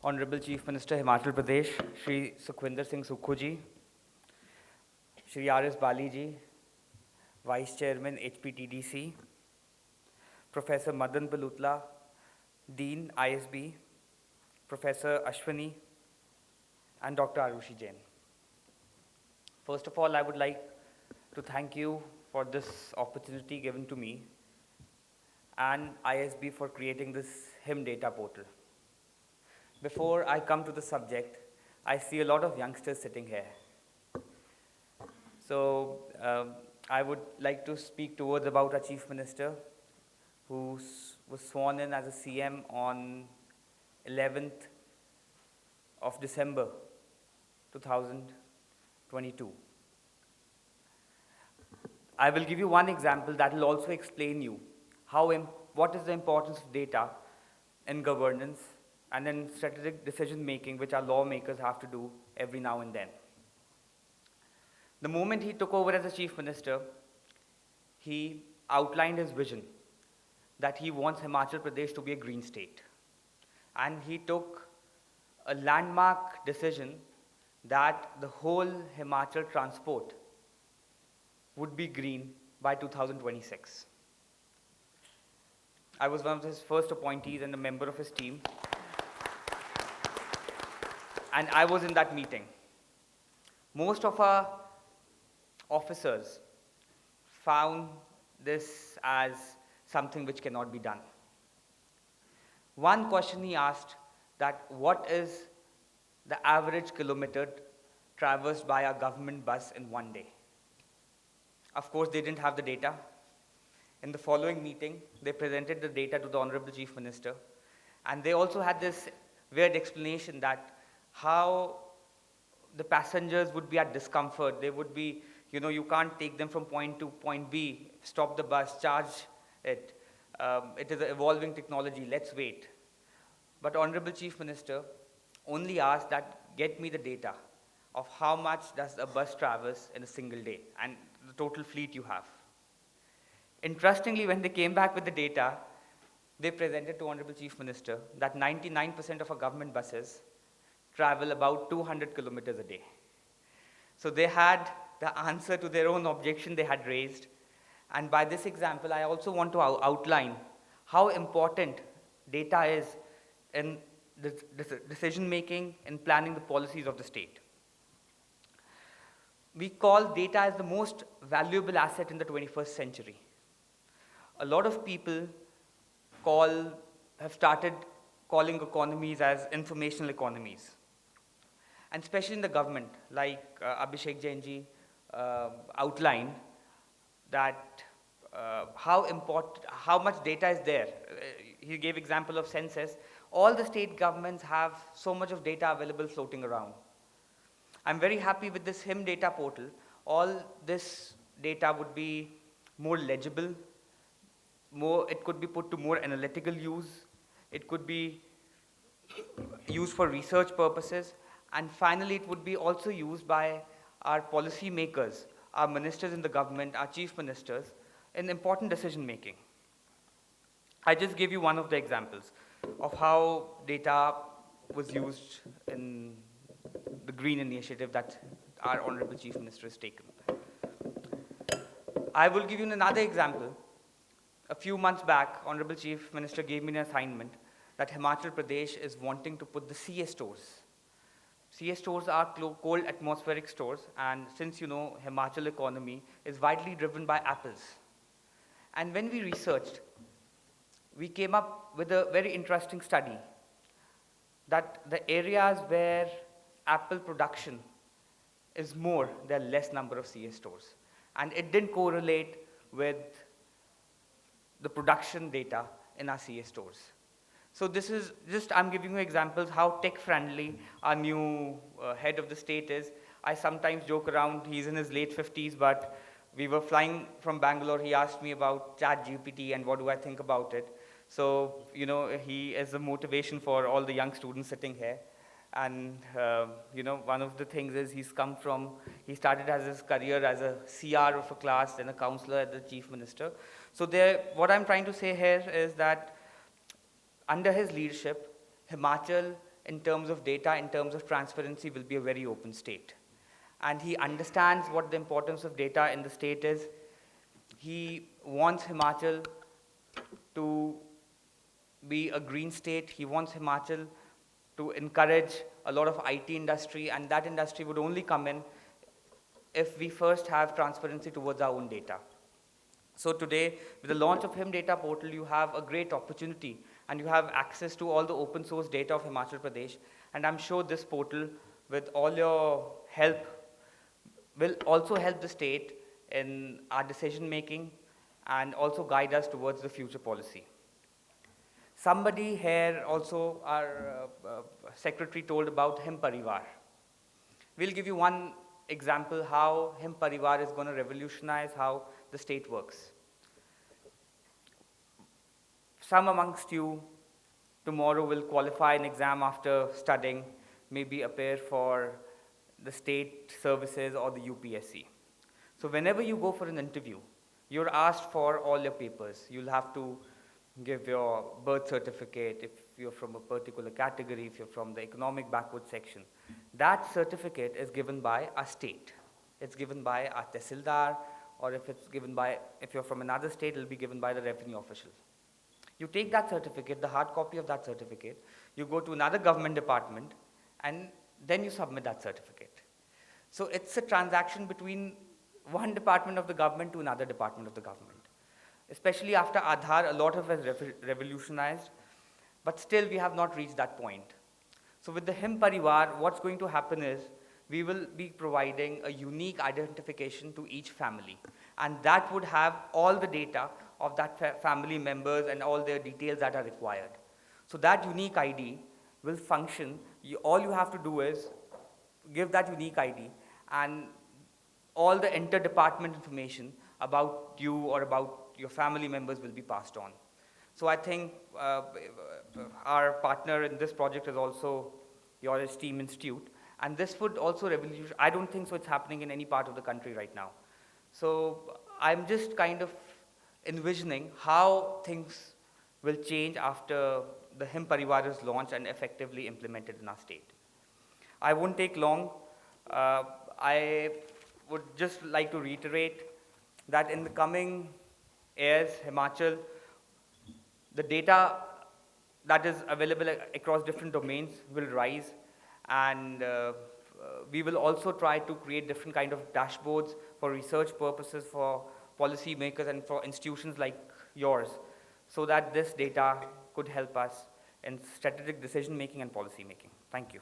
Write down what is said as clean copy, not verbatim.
Honorable Chief Minister Himachal Pradesh, Shri Sukhwinder Singh Sukhu ji, Shri R.S. Bali ji, Vice Chairman HPTDC, Professor Madan Palutla, Dean ISB, Professor Ashwini, and Dr. Arushi Jain. First of all, I would like to thank you for this opportunity given to me and ISB for creating this HIM data portal. Before I come to the subject, I see a lot of youngsters sitting here. So I would like to speak towards about our Chief Minister, who was sworn in as a CM on 11th of December 2022. I will give you one example that will also explain you what is the importance of data in governance and in strategic decision making, which our lawmakers have to do every now and then. The moment he took over as a Chief Minister, he outlined his vision that he wants Himachal Pradesh to be a green state. And he took a landmark decision that the whole Himachal transport would be green by 2026. I was one of his first appointees and a member of his team. And I was in that meeting. Most of our officers found this as something which cannot be done. One question he asked, that what is the average kilometer traversed by a government bus in one day? Of course, they didn't have the data. In the following meeting, they presented the data to the Honorable Chief Minister, and they also had this weird explanation that how the passengers would be at discomfort. They would be, you can't take them from point to point B, stop the bus, charge it. It is an evolving technology, let's wait. But Honorable Chief Minister only asked that, get me the data of how much does a bus traverse in a single day and the total fleet you have. Interestingly, when they came back with the data, they presented to Honorable Chief Minister that 99% of our government buses travel about 200 kilometers a day. So they had the answer to their own objection they had raised. And by this example, I also want to outline how important data is in the decision-making and planning the policies of the state. We call data as the most valuable asset in the 21st century. A lot of people have started calling economies as informational economies. And especially in the government, like Abhishek Jain ji outlined that how much data is there. He gave example of census. All the state governments have so much of data available floating around. I'm very happy with this HIM data portal. All this data would be more legible, it could be put to more analytical use, it could be used for research purposes, and finally it would be also used by our policy makers, our ministers in the government, our chief ministers, in important decision making. I just gave you one of the examples of how data was used in the green initiative that our Honorable Chief Minister has taken. I will give you another example. A few months back, Honorable Chief Minister gave me an assignment that Himachal Pradesh is wanting to put the CA stores. CA stores are cold atmospheric stores, and since Himachal economy is widely driven by apples. And when we researched, we came up with a very interesting study that the areas where apple production is more, there are less number of CA stores. And it didn't correlate with the production data in our CA stores. So this is just, I'm giving you examples how tech-friendly our new head of the state is. I sometimes joke around, he's in his late 50s, but we were flying from Bangalore, he asked me about ChatGPT and what do I think about it. So, he is a motivation for all the young students sitting here. And, one of the things is he started as his career as a CR of a class, then a counselor as the chief minister. So what I'm trying to say here is that under his leadership, Himachal in terms of data, in terms of transparency, will be a very open state. And he understands what the importance of data in the state is. He wants Himachal to be a green state. He wants Himachal to encourage a lot of IT industry, and that industry would only come in if we first have transparency towards our own data. So today, with the launch of Him Data Portal, you have a great opportunity, and you have access to all the open source data of Himachal Pradesh. And I'm sure this portal, with all your help, will also help the state in our decision making and also guide us towards the future policy. Somebody here also, our secretary told about Him Parivar. We'll give you one example how Him Parivar is going to revolutionize how the state works. Some amongst you tomorrow will qualify an exam after studying, maybe appear for the state services or the UPSC. So whenever you go for an interview, you're asked for all your papers. You'll have to give your birth certificate if you're from a particular category, if you're from the economic backward section. That certificate is given by a state. It's given by a tehsildar, or if you're from another state, it'll be given by the revenue official. You take that certificate, the hard copy of that certificate, you go to another government department, and then you submit that certificate. So it's a transaction between one department of the government to another department of the government. Especially after Aadhaar, a lot of it has revolutionized, but still we have not reached that point. So with the Him Parivar, what's going to happen is, we will be providing a unique identification to each family. And that would have all the data of that family members and all their details that are required. So that unique ID will function. All you have to do is give that unique ID, and all the inter-department information about you or about your family members will be passed on. So I think our partner in this project is also your esteemed institute. And this would also revolutionize. I don't think so it's happening in any part of the country right now. So I'm just kind of envisioning how things will change after the Him Parivar is launched and effectively implemented in our state. I won't take long. I would just like to reiterate that in the coming years, Himachal, the data that is available across different domains will rise, and we will also try to create different kind of dashboards for research purposes, for policy makers and for institutions like yours, so that this data could help us in strategic decision making and policy making. Thank you.